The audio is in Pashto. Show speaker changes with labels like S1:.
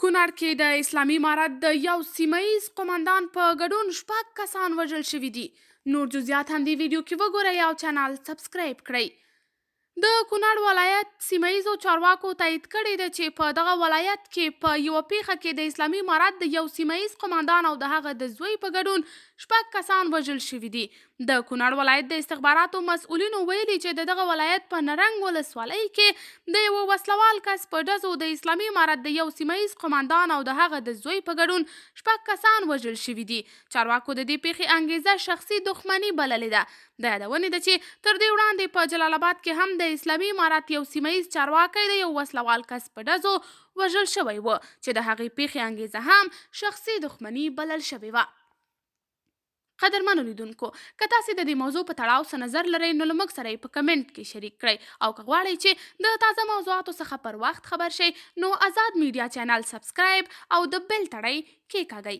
S1: کونړ کې د اسلامي امارت د یو سیمهییز قومندان په ګډون 6 کسان وژل شوي دي. نور جزئیات هم دې ویډیو کې وګورئ او چینل سبسکرایب کړئ. د کونړ ولایت سیمهییزو چارواکو تایید کړی ده چې په دغه ولایت کې په یوه پیښه کې د اسلامي امارت د یو سیمهییز قومندان او د هغه د زوی په ګډون 6 کسان وژل شوي دي. د کونړ ولایت د استخباراتو مسؤلینو ویلي چې د دغه ولایت په نرنګ ولسوالۍ کې د یوه وسلوال کس په ډزو د اسلامي امارت د یو سیمهییز قومندان او د هغه د زوی په ګډون 6 کسان وژل شوي دي. چارواکو د دې پیښې انګیزه شخصي دښمني بللې ده. د یادونې ده چې تر دې وړاندې په جلال آباد کې هم د اسلامي امارت یو سیمهییز چارواکی د یو وسلوال کس په ډزو وژل شوی و چې د هغې پیښې انګیزه هم شخصي دښمني بلل شوې وه. قدرمنو لیدونکو، که تاسې د دې موضوع په تړاو څه نظر لرئ نو له موږ سره یې په کمنټ کې شریک کړئ، او که غواړئ چې د تازه موضوعاتو څخه پر وخت خبر شئ نو آزاد میډیا چینل سبسکرایب او د بیل تړی کیکاږئ.